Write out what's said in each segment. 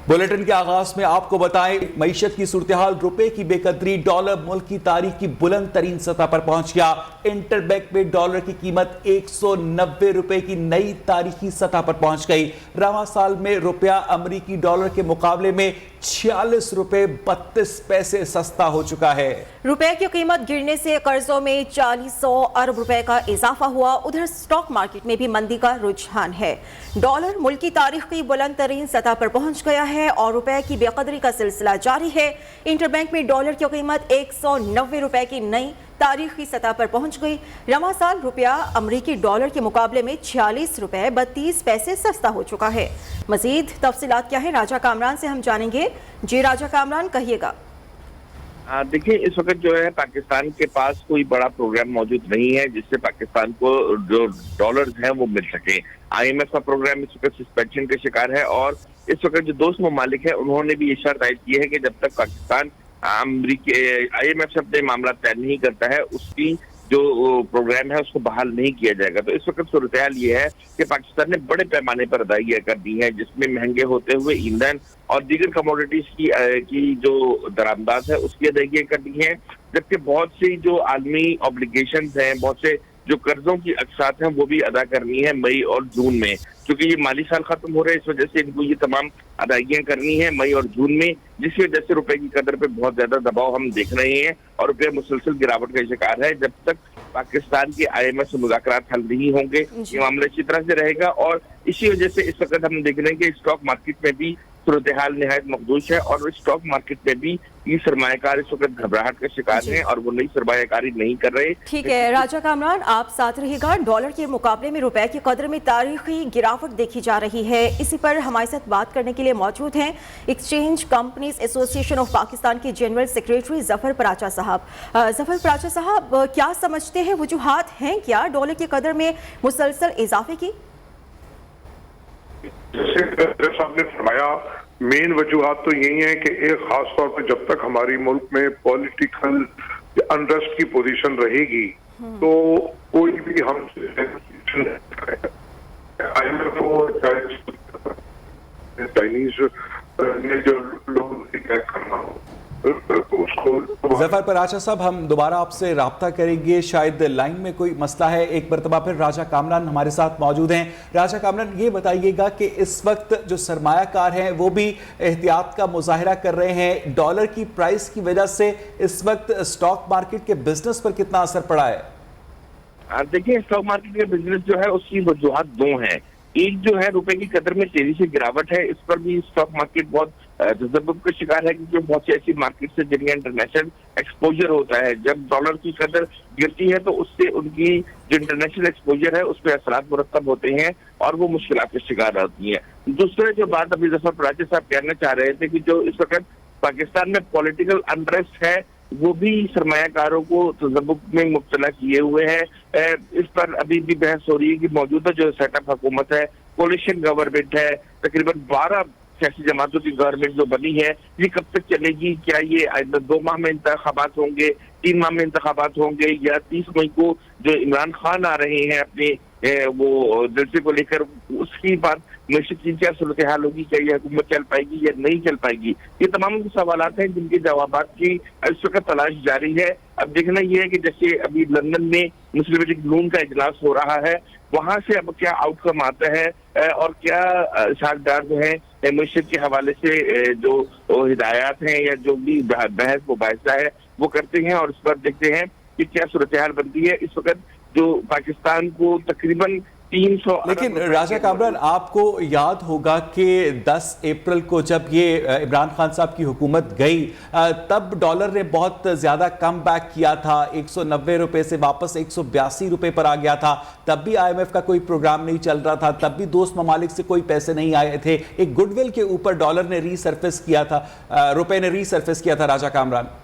Bulletin के आगाज में आपको बताएं, मईशत की सूरत-ए-हाल, रुपए की बेकदरी, डॉलर मुल्क की तारीख की बुलंद तरीन सतह पर पहुंच गया। इंटरबैंक में डॉलर की कीमत 190 रुपए की नई तारीखी सतह पर पहुंच गई। रवां साल में रुपया अमरीकी डॉलर के मुकाबले में 46 रुपए 32 पैसे सस्ता हो चुका है। रुपए की कीमत गिरने से कर्जों में 400 अरब रुपए का इजाफा हुआ। उधर स्टॉक मार्केट में भी मंदी का रुझान है। डॉलर मुल्क की तारीख की बुलंद तरीन सतह पर पहुंच गया है और रुपए की बेकदरी का सिलसिला जारी है। इंटरबैंक में डॉलर की कीमत 190 रुपए की नई तारीखी सतह पर पहुंच गई। रवां साल रुपया अमरीकी डॉलर के मुकाबले में 46 रुपए 32 पैसे सस्ता हो चुका है। मजीद तफसीलात क्या है, राजा कामरान से हम जानेंगे। जी राजा कामरान, कहिएगा। देखिए, इस वक्त जो है पाकिस्तान के पास कोई बड़ा प्रोग्राम मौजूद नहीं है जिससे पाकिस्तान को जो डॉलर्स हैं वो मिल सके। IMF का प्रोग्राम इस वक्त सस्पेंशन के शिकार है और इस वक्त जो दोस्त ममालिक है उन्होंने भी ये शर्त आयद की है कि जब तक पाकिस्तान IMF से अपने मामला तय नहीं करता है उसकी जो प्रोग्राम है उसको बहाल नहीं किया जाएगा। तो इस वक्त सूरत-ए-हाल ये है कि पाकिस्तान ने बड़े पैमाने पर अदायगियां कर दी हैं जिसमें महंगे होते हुए ईंधन और दीगर कमोडिटीज की जो दरामदात है उसकी अदायगियां कर दी हैं, जबकि बहुत सी जो आलमी ऑब्लिगेशन हैं, बहुत से जो कर्जों की अकसात हैं वो भी अदा करनी है मई और जून में, क्योंकि ये माली साल खत्म हो रहा है। इस वजह से इनको ये तमाम अदायगियां करनी है मई और जून में, जिसकी वजह से रुपए की कदर पे बहुत ज्यादा दबाव हम देख रहे हैं और रुपया मुसलसल गिरावट का शिकार है। जब तक पाकिस्तान के IMF से मुज़ाकरात हल नहीं होंगे ये मामला इसी तरह से रहेगा और इसी वजह से इस वक्त हम देख रहे हैं कि स्टॉक मार्केट में भी सूरत-ए-हाल निहायत मखदूश है और स्टॉक मार्केट में भी ये सरमायाकार इस वक्त घबराहट का शिकार हैं और वो नई सरमायाकारी नहीं कर रहे। ठीक है राजा कामरान, आप साथ रहिएगा। डॉलर के मुकाबले में रुपए की कदर में तारीखी गिरावट देखी जा रही है। इसी पर हमारे साथ बात करने के लिए मौजूद हैं exchange companies association of Pakistan के जनरल सेक्रेटरी जफर पराचा साहब। जफर पराचा साहब, क्या समझते हैं, वजूहात हैं क्या डॉलर की कदर में मुसलसल इजाफे की? जैसे साहब ने फरमाया, मेन वजूहात तो यही है कि एक खास तौर पर जब तक हमारी मुल्क में पॉलिटिकल अनरेस्ट की पोजीशन रहेगी तो कोई भी हम चाइनीज ने जो लोग करना हो जफर पराचा साहब, हम दोबारा आपसे राब्ता करेंगे, शायद लाइन में कोई मसला है। एक मरतबा फिर राजा कामरान हमारे साथ मौजूद हैं। राजा कामरान, ये बताइएगा कि इस वक्त जो सरमायाकार हैं वो भी एहतियात का मुजाहरा कर रहे हैं। डॉलर की प्राइस की वजह से इस वक्त स्टॉक मार्केट के बिजनेस पर कितना असर पड़ा है? देखिए, स्टॉक मार्केट के बिजनेस जो है उसकी वजूहात दो हैं। एक जो है रुपए की कदर में तेजी से गिरावट है, इस पर भी स्टॉक मार्केट बहुत तजब्बुब का शिकार है क्योंकि बहुत सी ऐसी मार्केट से जिनका इंटरनेशनल एक्सपोजर होता है। जब डॉलर की कदर गिरती है तो उससे उनकी जो इंटरनेशनल एक्सपोजर है उस पर असरात मुरतब होते हैं और वो मुश्किलात का शिकार होती हैं। दूसरे जो बात अभी जफर पराचा साहब कहना चाह रहे थे कि जो इस वक्त पाकिस्तान में पॉलिटिकल अनरेस्ट है वो भी सरमायाकारों को तजब्बुब में मुब्तला किए हुए है। इस पर अभी भी बहस हो रही है कि मौजूदा जो सेटअप हुकूमत है, कोलिशन गवर्नमेंट है, तकरीबन 12 सियासी जमातों की गवर्नमेंट जो बनी है, ये कब तक चलेगी? क्या ये 2 माह में इंतखाबात होंगे, 3 माह में इंतखाबात होंगे या 30 मई को जो इमरान खान आ रहे हैं अपने वो जलसे को लेकर, उसकी बात मईशत की क्या सूरत-ए-हाल होगी? क्या ये हुकूमत चल पाएगी या नहीं चल पाएगी? ये तमाम सवालात हैं जिनके जवाबात की इस वक्त तलाश जारी है। अब देखना यह है कि जैसे अभी लंदन में मुस्लिम लीग नून का इजलास हो रहा है, वहां से अब क्या आउटकम आता है और क्या साझेदार जो है मईशत के हवाले से जो हिदायत हैं या जो भी बहस मुबाहिसा है वो करते हैं और इस पर देखते हैं कि क्या सूरत-ए-हाल बनती है। इस वक्त जो पाकिस्तान को तकरीबन 300, लेकिन राजा कामरान, आपको याद होगा कि 10 अप्रैल को जब ये इमरान खान साहब की हुकूमत गई तब डॉलर ने बहुत ज़्यादा कम बैक किया था, 190 रुपए से वापस 182 रुपए पर आ गया था। तब भी IMF का कोई प्रोग्राम नहीं चल रहा था, तब भी दोस्त ममालिक से कोई पैसे नहीं आए थे। एक गुडविल के ऊपर डॉलर ने रीसर्फेस किया था, रुपए ने रीसर्फेस किया था। राजा कामरान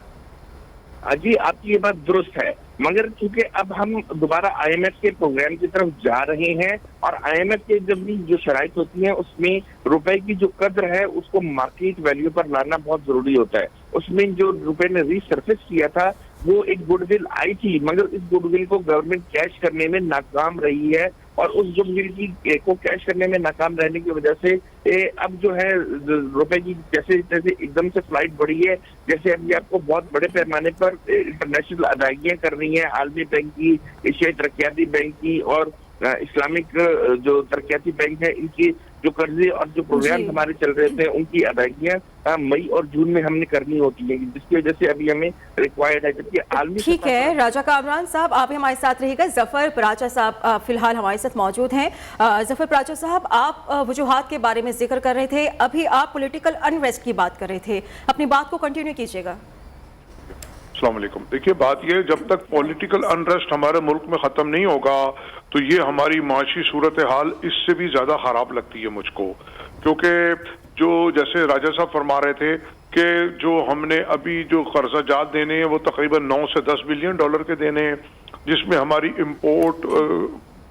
जी, आपकी ये बात दुरुस्त है, मगर चूंकि अब हम दोबारा IMF के प्रोग्राम की तरफ जा रहे हैं और IMF के जब भी जो शराइत होती है उसमें रुपए की जो कद्र है उसको मार्केट वैल्यू पर लाना बहुत जरूरी होता है। उसमें जो रुपए ने रीसर्फेस किया था वो एक गुडविल आई थी, मगर इस गुडविल को गवर्नमेंट कैश करने में नाकाम रही है और उस जो मील को कैश करने में नाकाम रहने की वजह से अब जो है रुपए की जैसे जैसे एकदम से फ्लाइट बढ़ी है, जैसे अभी आपको बहुत बड़े पैमाने पर इंटरनेशनल अदायगियां कर रही हैं आलमी बैंक की, एशियाई तरक्याती बैंक की और इस्लामिक जो तरक्याती बैंक है, इनकी जो कर्जे और जो प्रोग्राम हमारे चल रहे थे उनकी अदायगियां मई और जून में हमने करनी होती है, जिसकी वजह से अभी हमें रिक्वायर्ड है। जबकि आलमी ठीक है राजा कामरान साहब, आप हमारे साथ रहिएगा। जफर पराचा साहब फिलहाल हमारे साथ मौजूद हैं। जफर पराचा साहब, आप वजूहात के बारे में जिक्र कर रहे थे, अभी आप पॉलिटिकल अनरेस्ट की बात कर रहे थे, अपनी बात को कंटिन्यू कीजिएगा। अस्सलाम वालेकुम। देखिए, बात यह है, जब तक पॉलिटिकल अनरेस्ट हमारे मुल्क में खत्म नहीं होगा तो ये हमारी माशी सूरत हाल इससे भी ज्यादा खराब लगती है मुझको, क्योंकि जो जैसे राजा साहब फरमा रहे थे कि जो हमने अभी जो कर्जा जात देने हैं वो तकरीबन 9 से 10 बिलियन डॉलर के देने हैं, जिसमें हमारी इम्पोर्ट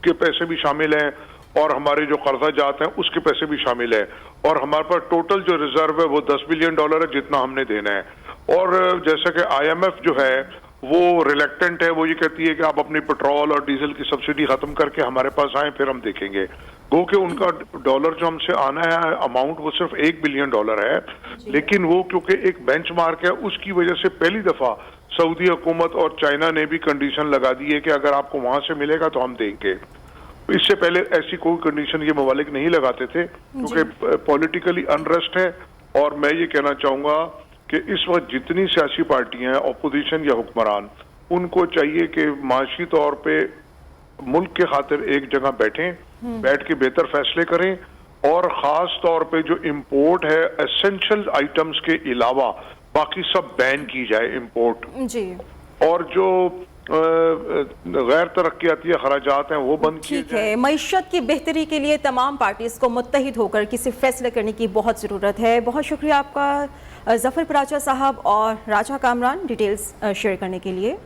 के पैसे भी शामिल हैं और हमारे जो कर्जा जात हैं उसके पैसे भी शामिल है, और हमारे पास टोटल जो रिजर्व है वो 10 बिलियन डॉलर है जितना हमने देना है। और जैसा कि IMF जो है वो रिलेक्टेंट है, वो ये कहती है कि आप अपनी पेट्रोल और डीजल की सब्सिडी खत्म करके हमारे पास आए, फिर हम देखेंगे। गो कि उनका डॉलर जो हमसे आना है अमाउंट वो सिर्फ 1 बिलियन डॉलर है, लेकिन वो क्योंकि एक बेंचमार्क है उसकी वजह से पहली दफा सऊदी हुकूमत और चाइना ने भी कंडीशन लगा दी है कि अगर आपको वहां से मिलेगा तो हम देंगे। इससे पहले ऐसी कोई कंडीशन ये ममालिक नहीं लगाते थे, क्योंकि पॉलिटिकली अनरेस्ट है। और मैं ये कहना चाहूंगा कि इस वक्त जितनी सियासी पार्टियां हैं, अपोजिशन या हुक्मरान, उनको चाहिए कि माशी तौर पे मुल्क के खातिर एक जगह बैठ के बेहतर फैसले करें, और खास तौर पे जो इम्पोर्ट है एसेंशियल आइटम्स के अलावा बाकी सब बैन की जाए इम्पोर्ट जी, और जो गैर तरक्याती खराजात हैं वो बंद किए ठीक है। मईशत की बेहतरी के लिए तमाम पार्टीज को मुत्तहिद होकर किसी फैसले करने की बहुत ज़रूरत है। बहुत शुक्रिया आपका जफर पराचा साहब और राजा कामरान डिटेल्स शेयर करने के लिए।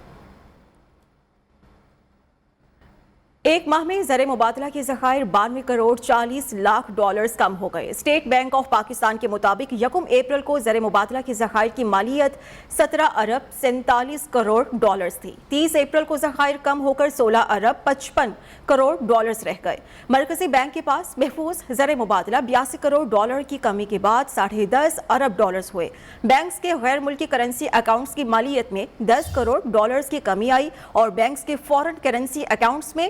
एक माह में ज़र मुबादला के ज़खायर 92 करोड़ 40 लाख डॉलर्स कम हो गए। स्टेट बैंक ऑफ पाकिस्तान के मुताबिक 1 अप्रैल को ज़र मुबादला के ज़खायर की मालियत 17 अरब 47 करोड़ डॉलर्स थी। 30 अप्रैल को ज़खायर कम होकर 16 अरब 55 करोड़ डॉलर्स रह गए। मरकजी बैंक के पास महफूज ज़र मुबादला 82 करोड़ डॉलर की कमी के बाद 10.5 अरब डॉलर्स हुए। बैंक्स के गैर मुल्की करेंसी अकाउंट्स की मालियत में 10 करोड़ डॉलर्स की कमी आई और बैंक्स के फॉरेन करेंसी अकाउंट्स में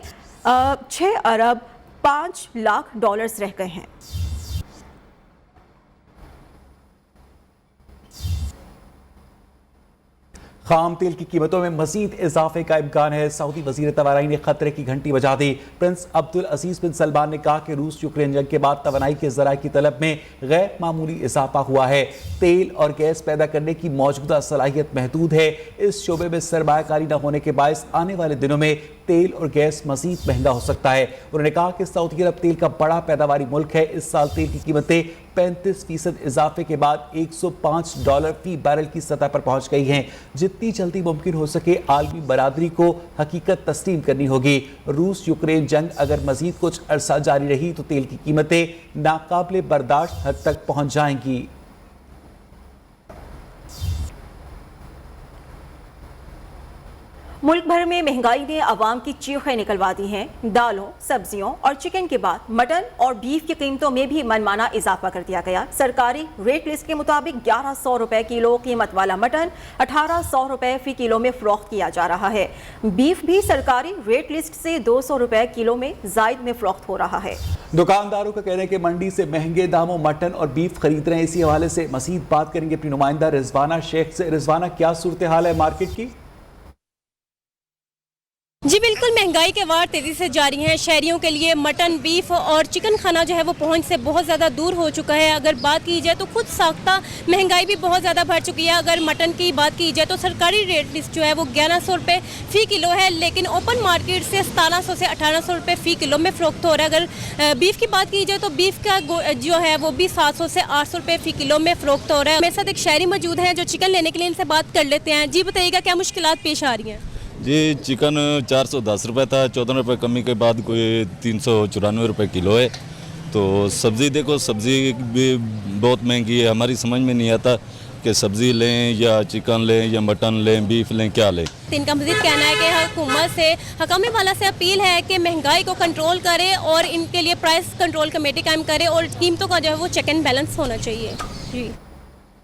6 अरब 5 लाख डॉलर्स रह गए हैं। खाम तेल की कीमतों में मजीद इजाफे का इम्कान है। सऊदी वजीर तवानाई ने खतरे की घंटी बजा दी। प्रिंस अब्दुल अजीज बिन सलमान ने कहा कि रूस यूक्रेन जंग के बाद तवानाई के ज़राए की तलब में गैर मामूली इजाफा हुआ है। तेल और गैस पैदा करने की मौजूदा सलाहियत महदूद है। इस शोबे में सरमायाकारी न होने के बायस आने वाले दिनों में तेल और गैस मजीद महंगा हो सकता है। उन्होंने कहा कि सऊदी अरब तेल का बड़ा पैदावारी मुल्क है। इस साल तेल की कीमतें 35% इजाफे के बाद $105 फी बैरल की सतह पर पहुंच गई हैं। जितनी जल्दी मुमकिन हो सके आलमी बरादरी को हकीकत तस्लीम करनी होगी। रूस यूक्रेन जंग अगर मजीद कुछ अरसा जारी रही तो तेल की कीमतें नाकाबिले बर्दाश्त हद तक पहुंच जाएंगी। मुल्क भर में महंगाई ने आवाम की चीखें निकलवा दी हैं। दालों, सब्जियों और चिकन के बाद मटन और बीफ की कीमतों में भी मनमाना इजाफा कर दिया गया। सरकारी रेट लिस्ट के मुताबिक 1100 रुपए किलो कीमत वाला मटन 1800 रुपए फी किलो में फरोख्त किया जा रहा है। बीफ भी सरकारी रेट लिस्ट से 200 रुपए किलो में जायद में फरोख्त हो रहा है। दुकानदारों का कहना है कि मंडी से महंगे दामों मटन और बीफ खरीद रहे हैं। इसी हवाले से मजीद बात करेंगे अपनी नुमाइंदा रिजवाना शेख से। रिजवाना, क्या सूरत हाल है मार्केट की? जी बिल्कुल, महंगाई के वार तेज़ी से जारी हैं। शहरियों के लिए मटन, बीफ और चिकन खाना जो है वो पहुंच से बहुत ज़्यादा दूर हो चुका है। अगर बात की जाए तो खुद साख्ता महंगाई भी बहुत ज़्यादा बढ़ चुकी है। अगर मटन की बात की जाए तो सरकारी रेट लिस्ट जो है वो 1100 रुपये फ़ी किलो है, लेकिन ओपन मार्केट से 1700 से 1800 रुपये फ़ी किलो में फ़रोख्त हो रहा है। अगर बीफ की बात की जाए तो बीफ का जो है वो भी 700 से 800 रुपये फ़ी किलो में फ़रोख्त हो रहा है। मेरे साथ एक शहरी मौजूद हैं जो चिकन लेने के लिए, इनसे बात कर लेते हैं। जी बताइएगा, क्या मुश्किलात पेश आ रही हैं? जी, चिकन 410 रुपये था, 14 रुपये कमी के बाद कोई 394 रुपये किलो है। तो सब्ज़ी देखो, सब्ज़ी भी बहुत महंगी है। हमारी समझ में नहीं आता कि सब्ज़ी लें या चिकन लें या मटन लें, बीफ लें, क्या लें। इनका मज़ीद कहना है कि हुकूमत से, हकामी वाला से अपील है कि महंगाई को कंट्रोल करे और इनके लिए प्राइस कंट्रोल कमेटी कायम करे और कीमतों का जो है वो चेक एंड बैलेंस होना चाहिए। जी,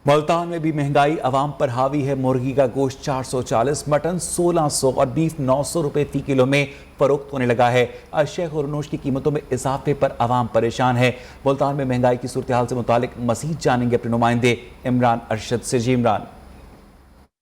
मुल्तान में भी महंगाई अवाम पर हावी है। मुर्गी का गोश्त 440, मटन 1600 और बीफ 900 रुपए फी किलो में फरोख्त होने लगा है। अशिया खुरनोश की कीमतों में इजाफे पर अवाम परेशान है। मुल्तान में महंगाई की सूरत हाल से मुतालिक मजीद जानेंगे अपने नुमाइंदे इमरान अरशद से। जी इमरान।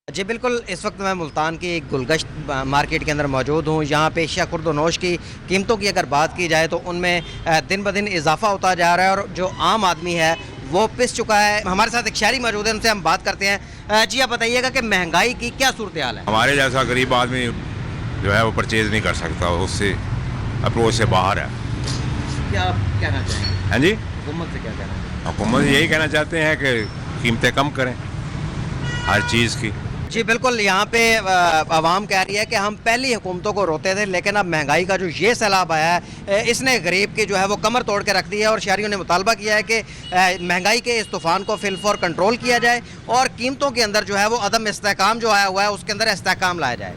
जी बिल्कुल, इस वक्त मैं मुल्तान की एक गुलगश्त मार्केट के अंदर मौजूद हूँ। यहाँ पे अशिया खुर्द-व-नोश की कीमतों की अगर बात की जाए तो उनमें दिन ब दिन इजाफा होता जा रहा है और जो आम आदमी है वो पिस चुका है। हमारे साथ एक शहरी मौजूद है, उनसे हम बात करते हैं। जी आप बताइएगा कि महंगाई की क्या सूरत हाल है? हमारे जैसा गरीब आदमी जो है वो परचेज नहीं कर सकता, उससे अप्रोच से बाहर है। क्या आप कहना चाहेंगे? हाँ जी, हुकूमत से क्या कहना चाहेंगे? हुकूमत यही कहना चाहते हैं कि कीमतें कम करें हर चीज़ की। जी बिल्कुल, यहाँ पे आवाम कह रही है कि हम पहली हुकूमतों को रोते थे, लेकिन अब महंगाई का जो ये सैलाब आया है इसने गरीब की जो है वो कमर तोड़ के रख दी है और शहरियों ने मुतालबा किया है कि महंगाई के इस तूफ़ान को फिलफौर कंट्रोल किया जाए और कीमतों के अंदर जो है वो अदम इस्तेहकाम जो आया हुआ है उसके अंदर इस्तेहकाम लाया जाए।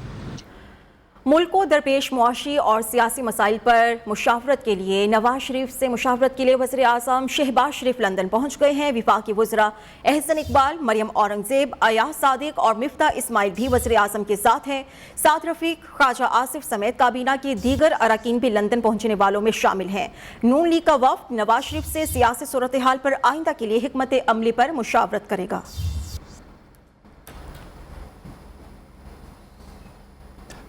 मुल्क को दरपेश मुआशी और सियासी मसाइल पर मुशावरत के लिए नवाज शरीफ से मुशावरत के लिए वज़ीर आज़म शहबाज शरीफ लंदन पहुँच गए हैं। वफाकी वज़रा एहसन इकबाल, मरियम औरंगज़ेब, अयाज सादिक और मिफ्ता इस्माइल भी वज़ीर आज़म के साथ हैं। साथ रफ़ीक, ख्वाजा आसिफ समेत काबीना के दीगर अरकान भी लंदन पहुँचने वालों में शामिल हैं। नून लीग का वफ़द नवाज शरीफ से सियासी सूरत हाल पर आइंदा के लिए हिकमत अमली पर मुशावरत करेगा।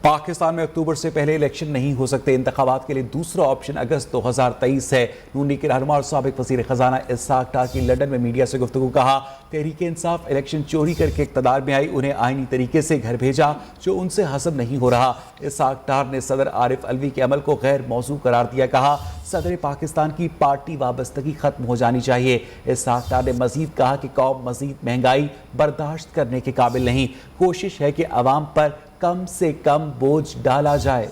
पाकिस्तान में अक्टूबर से पहले इलेक्शन नहीं हो सकते। इंतखाबात के लिए दूसरा ऑप्शन अगस्त 2023 है। नून लीग के रहनुमा और साबिक वज़ीर खजाना इसहाक डार की लंदन में मीडिया से गुफ्तगू। कहा, तहरीक इंसाफ इलेक्शन चोरी करके इक़्तिदार में आई, उन्हें आईनी तरीके से घर भेजा जो उनसे हासिल नहीं हो रहा। इसहाक डार ने सदर आरिफ अलवी के अमल को गैर मौजू करार दिया। कहा, सदर पाकिस्तान की पार्टी वाबस्तगी खत्म हो जानी चाहिए। इसहाक डार ने मजीद कहा कि कौम मजीद महंगाई बर्दाश्त करने के काबिल नहीं। कोशिश है कि अवाम पर कम से कम बोझ डाला जाए।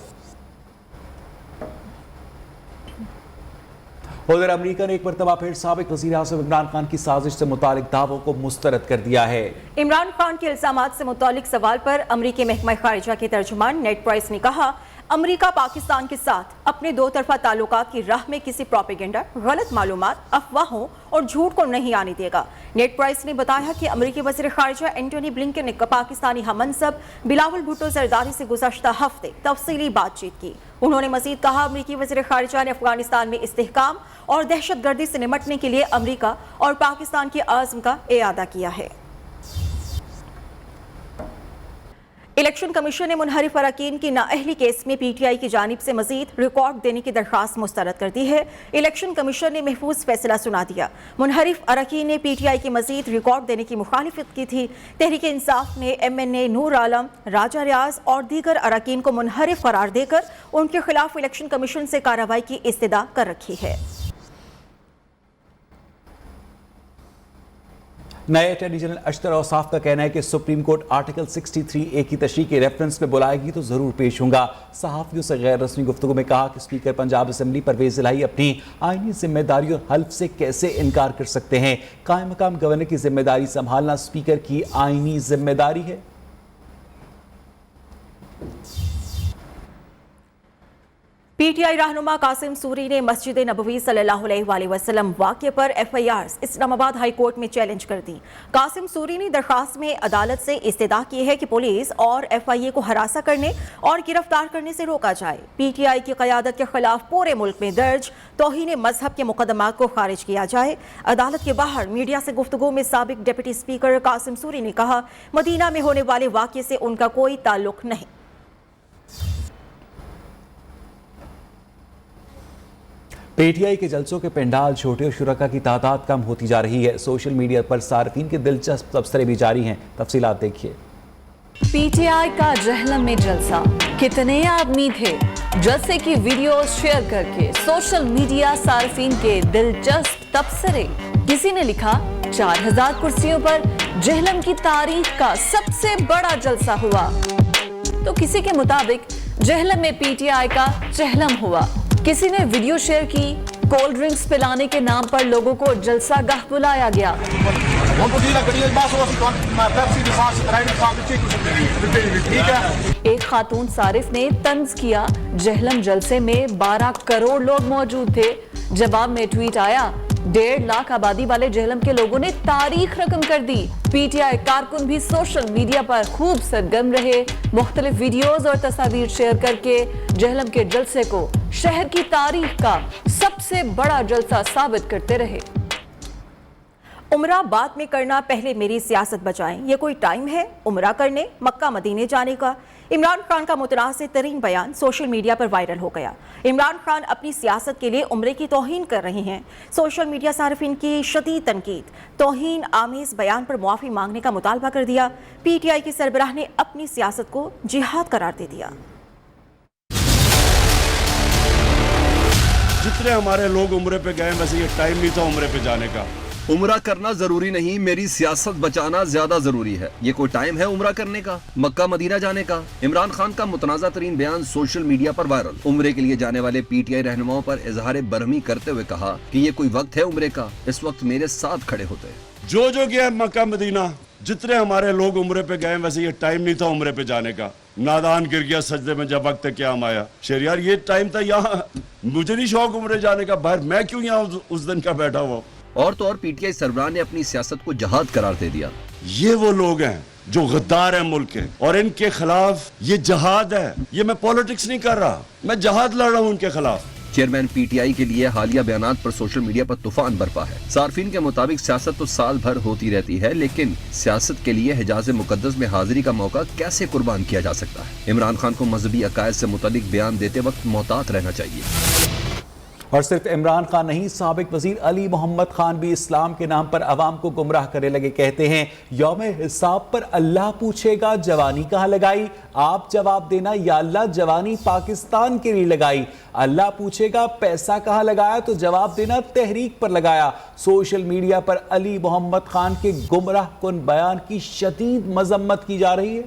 उधर अमेरिका ने एक मरतबा फिर साबिक वज़ीर आज़म इमरान खान की साजिश से मुतालिक दावों को मुस्तरद कर दिया है। इमरान खान के इल्जामात से मुतालिक सवाल पर अमरीकी महकमा खारिजा के तर्जुमान नेड प्राइस ने कहा, अमरीका पाकिस्तान के साथ अपने दो तरफा ताल्लुकात की राह में किसी प्रोपेगेंडा, गलत मालूमात, अफवाहों और झूठ को नहीं आने देगा। नेड प्राइस ने बताया कि अमरीकी वज़ीर खारिजा एंटोनी ब्लिंकन ने पाकिस्तानी हममनसब बिलावल भुट्टो जरदारी से गुज़श्ता हफ्ते तफसीली बातचीत की। उन्होंने मजीद कहा, अमरीकी वज़ीर खारिजा ने अफगानिस्तान में इस्तेहकाम और दहशतगर्दी से निपटने के लिए अमरीका और पाकिस्तान के आज़म का इयादा किया है। इलेक्शन कमीशन ने मुनहरिफ अरकान की नाअहली केस में पीटीआई की जानिब से मजीद रिकॉर्ड देने की दरख्वास्त मुस्तरद कर दी है। इलेक्शन कमीशन ने महफूज फैसला सुना दिया। मुनहरिफ अरकान ने पीटीआई की मजीद रिकॉर्ड देने की मुखालिफत की थी। तहरीक इंसाफ ने MNA नूर आलम, राजा रियाज और दीगर अरकान को मुनहरिफ करार देकर उनके खिलाफ इलेक्शन कमीशन से कार्रवाई की इस्तदा कर रखी है। नए अटॉर्नी जनरल अशतर औसाफ का कहना है कि सुप्रीम कोर्ट आर्टिकल 63A की तशरीह के रेफरेंस में बुलाएगी तो जरूर पेश होगा। सहाफियों से गैर रस्मी गुफ्तगू में कहा कि स्पीकर पंजाब असम्बली परवेज इलाही अपनी आईनी जिम्मेदारी और हल्फ से कैसे इनकार कर सकते हैं। कायम मकाम गवर्नर की जिम्मेदारी संभालना स्पीकर की आईनी जिम्मेदारी है। पीटीआई रहनुमा कासिम सूरी ने मस्जिद नबवी सल्लल्लाहु अलैहि वसल्लम वाक़े पर FIRs इस्लामाबाद हाई कोर्ट में चैलेंज कर दी। कासिम सूरी ने दरखास्त में अदालत से इस्तदा की है कि पुलिस और FIA को हरासा करने और गिरफ्तार करने से रोका जाए। पीटीआई की क़यादत के खिलाफ पूरे मुल्क में दर्ज तौहीन मजहब के मुकदमात को खारिज किया जाए। अदालत के बाहर मीडिया से गुफ्तगू में साबिक डिप्टी स्पीकर कासिम सूरी ने कहा, मदीना में होने वाले वाक़े से उनका कोई ताल्लुक नहीं। पीटीआई के जलसों के पंडाल छोटे और शुरका की तादाद कम होती जा रही है। सोशल मीडिया पर सार्फिन के दिलचस्प तबसरे भी जारी हैं। तफसीलात देखिए। पीटीआई का जहलम में जलसा, कितने आदमी थे? जलसे की वीडियो शेयर करके सोशल मीडिया सार्फिन के दिलचस्प तबसरे। किसी ने लिखा, 4000 कुर्सियों पर जहलम की तारीख का सबसे बड़ा जलसा हुआ। तो किसी के मुताबिक जहलम में पीटीआई का चहलम हुआ। किसी ने वीडियो शेयर की, कोल्ड ड्रिंक्स पिलाने के नाम पर लोगों को जलसागाह बुलाया गया। एक खातून सारिफ ने तंज किया, जहलम जलसे में 12 करोड़ लोग मौजूद थे। जवाब में ट्वीट आया, 1.5 लाख आबादी वाले जहलम के लोगों ने तारीख रकम कर दी। पीटीआई कारकुन भी सोशल मीडिया पर खूब सरगर्म रहे, मुख्तलिफ वीडियोज और तस्वीर शेयर करके जहलम के जलसे को शहर की तारीख का सबसे बड़ा जलसा साबित करते रहे। उमरा बाद में करना, पहले मेरी सियासत बचाएं। ये कोई टाइम है उमरा करने, मक्का मदीने जाने का? इमरान खान का मुतनाज़िर तरीन बयान सोशल मीडिया पर वायरल हो गया। इमरान खान अपनी सियासत के लिए उम्रे की तौहीन कर रहे हैं। सोशल मीडिया सारिफिन की शदीद तनकीद, तौहीन आमेज बयान पर मुआफ़ी मांगने का मुतालबा कर दिया। पीटीआई की सरबराह ने अपनी सियासत को जिहाद करार दे दिया। जितने हमारे लोग उम्रे पे गए, वैसे ये टाइम नहीं था उम्रे पे जाने का। उम्रा करना जरूरी नहीं, मेरी सियासत बचाना ज्यादा जरूरी है। ये कोई टाइम है उम्रा करने का, मक्का मदीना जाने का? इमरान खान का मुतनाज़ा तरीन बयान सोशल मीडिया पर वायरल। उम्रे के लिए जाने वाले पीटीआई रहनुमाओं पर इजहार बरहमी करते हुए कहा कि ये कोई वक्त है उम्रे का, इस वक्त मेरे साथ खड़े होते। जो गया मक्का मदीना, जितने हमारे लोग उम्रे पे गए, वैसे ये टाइम नहीं था उम्रे पे जाने का। नादान गिर गया सजदे में जब वक्त क्या आया। शेर यार, ये टाइम था, यहाँ मुझे नहीं शौक उम्रे जाने का, बाहर मैं क्यों यहाँ उस दिन का बैठा हुआ। और तो और पीटीआई सरबराह ने अपनी सियासत को जहाद करार दे दिया। ये वो लोग हैं जो गद्दार हैं मुल्क के, और इनके खिलाफ ये जहाद है। ये मैं पॉलिटिक्स नहीं कर रहा, मैं जहाद लड़ रहा हूँ उनके खिलाफ। चेयरमैन पीटीआई के लिए हालिया बयानात पर सोशल मीडिया पर तूफान बरपा है। सार्फिन के मुताबिक सियासत तो साल भर होती रहती है, लेकिन सियासत के लिए हिजाज मुकद्दस में हाजिरी का मौका कैसे कुर्बान किया जा सकता है? इमरान खान को मजहबी अकायद से मुतालिक बयान देते वक्त मोहतात रहना चाहिए। और सिर्फ इमरान खान नहीं, साबिक वजीर अली मोहम्मद खान भी इस्लाम के नाम पर अवाम को गुमराह करने लगे। कहते हैं यौम हिसाब पर अल्लाह पूछेगा जवानी कहाँ लगाई, आप जवाब देना या अल्लाह जवानी पाकिस्तान के लिए लगाई। अल्लाह पूछेगा पैसा कहाँ लगाया, तो जवाब देना तहरीक पर लगाया। सोशल मीडिया पर अली मोहम्मद खान के गुमराह कुन बयान की शदीद मजम्मत की जा रही है।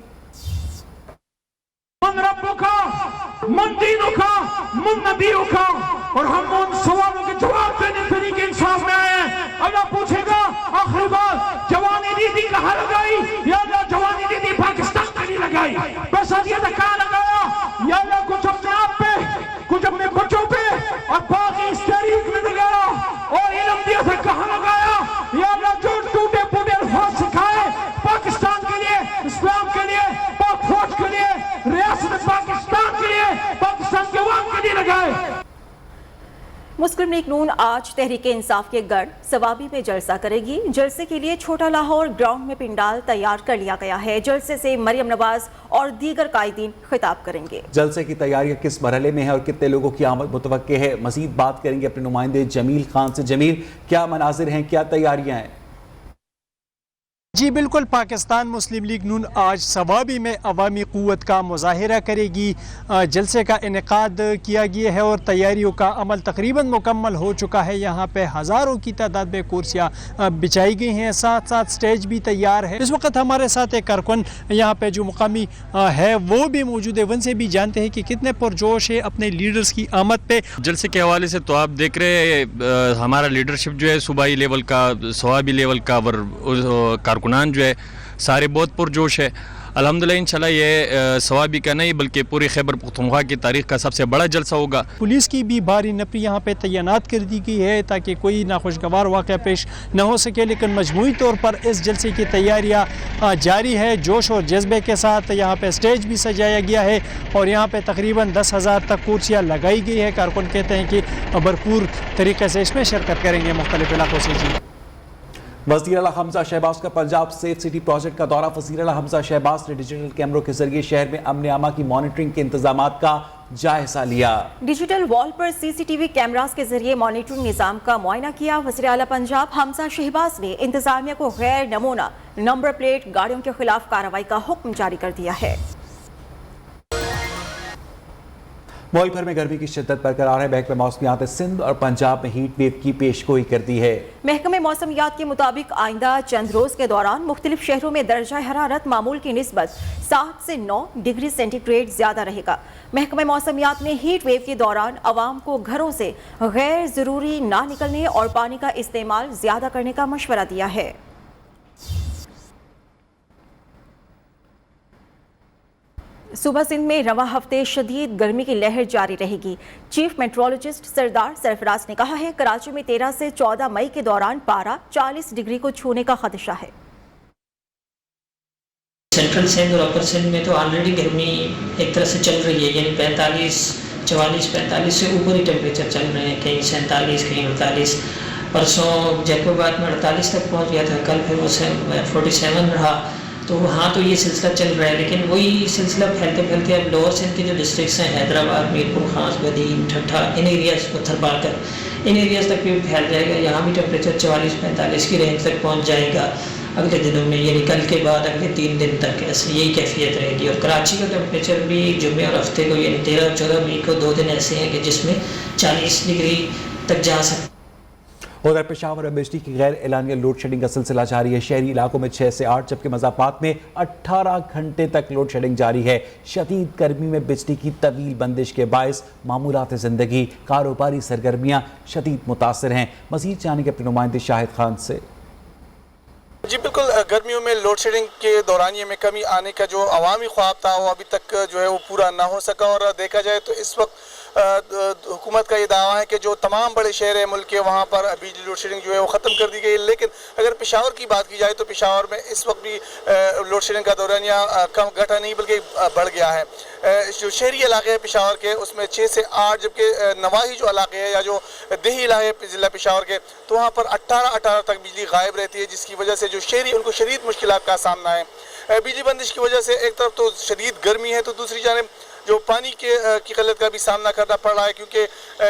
और हम उन सवालों के जवाब देने तरीके इंसाफ में आए हैं। अल्लाह पूछेगा आखिरी बात, जवानी दीदी कहाँ लगाई, या अल्लाह जवानी दीदी पाकिस्तान में नहीं लगाई। पैसा दिया था कहाँ लगाया, या अल्लाह कुछ अपने आप पे, कुछ अपने बच्चों पे, और बाकी इस तहरीक में लगाया। और इल्म दिया था कहाँ लगाया, या अल्लाह जो टूटे फूटे अल्फाज सिखाए पाकिस्तान के लिए, इस्लाम के लिए, पाक फौज के लिए, रियासत पाकिस्तान के लिए, पाकिस्तान के अवाम के लिए लगाए। मुस्लिम लीग नून आज तहरीक इंसाफ के गढ़ सवाबी में जलसा करेगी। जलसे के लिए छोटा लाहौर ग्राउंड में पिंडाल तैयार कर लिया गया है। जलसे से मरियम नवाज और दीगर कायदीन खिताब करेंगे। जलसे की तैयारियां किस मरहले में है और कितने लोगों की आमद मुतवक्के है, मजीद बात करेंगे अपने नुमाइंदे जमील खान से। जमील, क्या मनाजिर हैं, क्या तैयारियां हैं? जी बिल्कुल, पाकिस्तान मुस्लिम लीग नून आज सवाबी में अवामी क़ुव्वत का मुज़ाहिरा करेगी। जलसे का इनेकाद किया गया है और तैयारियों का अमल तकरीबन मुकम्मल हो चुका है। यहाँ पे हज़ारों की तादाद में कुर्सियाँ बिछाई गई हैं, साथ साथ स्टेज भी तैयार है। इस वक्त हमारे साथ एक कारकुन यहाँ पे जो मुकामी है वो भी मौजूद है, उनसे भी जानते हैं कि कितने पुरजोश है अपने लीडर्स की आमद पे। जलसे के हवाले से तो आप देख रहे हैं हमारा लीडरशिप जो है सूबाई लेवल का, सवाबी लेवल का और कारकुनान जो है सारे बहुत पुरजोश है। अल्हम्दुलिल्लाह इंशाल्लाह ये सवाबी का नहीं बल्कि पूरी खैबर पख्तूनख्वा की तारीख का सबसे बड़ा जलसा होगा। पुलिस की भी भारी नफरी यहाँ पे तैनात कर दी गई है ताकि कोई नाखुशगवार वाक़या पेश न हो सके, लेकिन मजमूई तौर पर इस जलसे की तैयारियाँ जारी है। जोश और जज्बे के साथ यहाँ पे स्टेज भी सजाया गया है और यहाँ पे तकरीबन 10,000 तक कुर्सियाँ लगाई गई है। कारकुन कहते हैं कि भरपूर तरीके से इसमें शिरकत करेंगे मुख्तलिफ इलाकों से। जी, वज़ीर आला हमजा शहबाज का पंजाब सेफ सिटी प्रोजेक्ट का दौरा। वज़ीर आला हमजा शहबाज ने डिजिटल कैमरों के जरिए शहर में अमन आमा की मॉनिटरिंग के इंतजामात का जायजा लिया। डिजिटल वॉल पर सीसीटीवी कैमरास के जरिए मॉनिटरिंग निजाम का मुआयना किया। वज़ीर आला पंजाब हमजा शहबाज ने इंतजामिया को गैर नमूना नंबर प्लेट गाड़ियों के खिलाफ कार्रवाई का हुक्म जारी कर दिया है। मुल्क भर में गर्मी की शिद्दत बरकरार है। महकमे मौसमियात सिंध और पंजाब में हीट वेव की पेशगोई कर दी है। महकमे मौसमियात के मुताबिक आइंदा चंद रोज के दौरान मुख्तलिफ शहरों में दर्जा हरारत मामूल की निस्बत 7 से 9 डिग्री सेंटीग्रेड ज्यादा रहेगा। महकमे मौसमियात ने हीट वेव के दौरान आवाम को घरों से गैर जरूरी ना निकलने और पानी का इस्तेमाल ज्यादा करने का मशवरा दिया है। सूबा सिंध में रवा हफ्ते शदीद गर्मी की लहर जारी रहेगी। चीफ मेट्रोलॉजिस्ट सरदार सरफराज ने कहा है कराची में 13 से 14 मई के दौरान पारा 40 डिग्री को छूने का खदशा है। सेंट्रल सिंध और अपर सिंध में तो ऑलरेडी गर्मी एक तरह से चल रही है, यानी 45, 44, 45 से ऊपर ही टेम्परेचर चल रहे हैं, कहीं 47, कहीं 48। परसों जैकोबाद में 48 तक पहुंच गया था, कल फिर वो 47 रहा। तो हाँ, तो ये सिलसिला चल रहा है, लेकिन वही सिलसिला फैलते फैलते अब लोअर सिंध के जो डिस्ट्रिक्ट्स हैं, हैदराबाद, मीरपुर खास, बदीन, ठट्ठा, इन एरियाज़ को थरपाकर इन एरियाज़ तक भी फैल जाएगा। यहाँ भी टेम्परेचर 44-45 की रेंज तक पहुँच जाएगा अगले दिनों में, यानी कल के बाद अगले 3 दिन तक ऐसे यही कैफियत रहेगी। और कराची का टेम्परेचर भी जुम्मे और हफ्ते को यानी 13 और 14 मई को 2 दिन ऐसे हैं कि जिसमें 40 डिग्री तक जा सकते। उधर पेशावर में बिजली की गैर एलानिया लोड शेडिंग का सिलसिला जारी है। शहरी इलाकों में 6 से 8 जबकि मज़ाफ़ात में 18 घंटे तक लोड शेडिंग जारी है। शदीद गर्मी में बिजली की तवील बंदिश के बायस मामूलात ज़िंदगी, कारोबारी सरगर्मियाँ शदीद मुतासर हैं। मज़ीद जाने के अपने नुमाइंदे शाहिद खान से। जी बिल्कुल, गर्मियों में लोड शेडिंग के दौरानिए में कमी आने का जो अवामी ख्वाब था वो अभी तक जो है वो पूरा ना हो सका। और देखा जाए तो इस वक्त हुकूमत का ये दावा है कि जो तमाम बड़े शहर हैं मुल्क के वहाँ पर बिजली लोड शेडिंग जो है वो ख़त्म कर दी गई। लेकिन अगर पेशावर की बात की जाए तो पेशावर में इस वक्त भी लोड शेडिंग का दौरानिया कम घटा नहीं बल्कि बढ़ गया है। जो शहरी इलाके हैं पेशावर के उसमें 6 से 8 जबकि नवाही जो इलाके हैं या जो देही इलाके ज़िला पेशावर के तो वहाँ पर 18 तक बिजली गायब रहती है, जिसकी वजह से जो शहरी उनको शदीद मुश्किलात का सामना है। बिजली बंदिश की वजह से एक तरफ तो शदीद गर्मी है तो दूसरी जानिब जो पानी की किल्लत का भी सामना करना पड़ रहा है, क्योंकि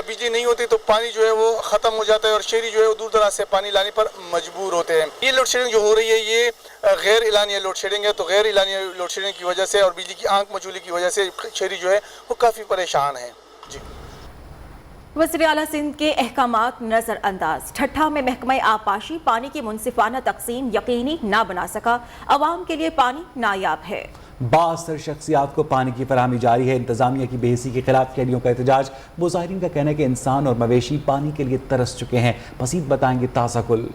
बिजली नहीं होती तो पानी जो है वो ख़त्म हो जाता है और शहरी जो है वो दूर दराज से पानी लाने पर मजबूर होते हैं। ये लोड शेडिंग जो हो रही है ये गैर एलानिया लोड शेडिंग है, तो गैर एलानिया लोड शेडिंग की वजह से और बिजली की आंख मचूली की वजह से शहरी जो है वो काफ़ी परेशान है। जी वज़ीर आला सिंध के अहकामात नज़रअंदाज। ठट्ठा में महकमा आबपाशी पानी की मुनसिफाना तकसीम यकीनी ना बना सका, अवाम के लिए पानी नायाब है। बासर शख्सियात को पानी की फराहमी जारी है। इंतजामिया की बेहसी के खिलाफ शहरियों का एहतजाज। मुजाहिरीन का कहना है कि इंसान और मवेशी पानी के लिए तरस चुके हैं। मज़ीद बताएंगे ताज़ा कुल।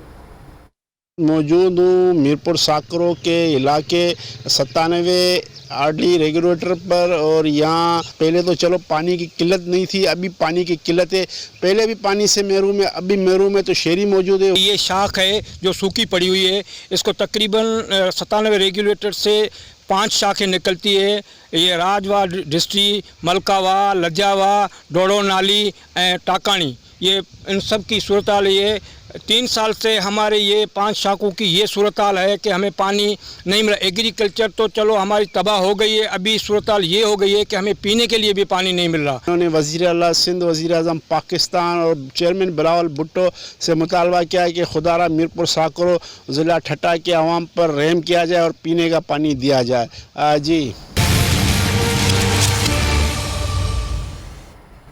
मौजूद हूँ मीरपुर साकरों के इलाके 97 आरडी रेगुलेटर पर, और यहाँ पहले तो चलो पानी की किल्लत नहीं थी, अभी पानी की किल्लत है। पहले भी पानी से महरूम है, अभी महरूम है, तो शहरी मौजूद है। ये शाख है जो सूखी पड़ी हुई है, इसको तकरीबन 97 रेगुलेटर से 5 शाखें निकलती है। ये राजवा डिस्ट्री, मलकावा, लज्जावा, डोडो नाली, टाकानी, ये इन सब की सूरत हाल ये 3 साल से हमारे ये 5 शाखों की ये सूरत हाल है कि हमें पानी नहीं मिला। एग्रीकल्चर तो चलो हमारी तबाह हो गई है, अभी सूरत हाल ये हो गई है कि हमें पीने के लिए भी पानी नहीं मिल रहा। उन्होंने वज़ीर आला सिंध, वज़ीर आज़म पाकिस्तान और चेयरमैन बिलावल भुट्टो से मुतालबा किया है कि खुदारा मीरपुर साकरो ज़िला ठट्टा के अवाम पर रहम किया जाए और पीने का पानी दिया जाए। जी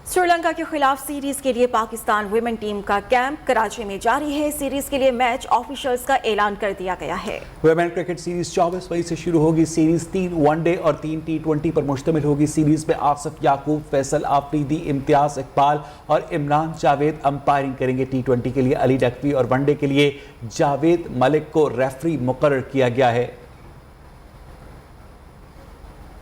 श्रीलंका के खिलाफ सीरीज के लिए पाकिस्तान वुमेन टीम का कैंप कराची में जारी है। सीरीज के लिए मैच ऑफिशियल्स का ऐलान कर दिया गया है। वुमेन क्रिकेट सीरीज 24 मई से शुरू होगी। सीरीज 3 वनडे और 3 T20 पर मुश्तमिल होगी। सीरीज में आसिफ याकूब, फैसल आफरीदी, इम्तियाज इकबाल और इमरान जावेद अंपायरिंग करेंगे। T20 के लिए अली नकवी और वनडे के लिए जावेद मलिक को रेफरी मुकर्रर किया गया है।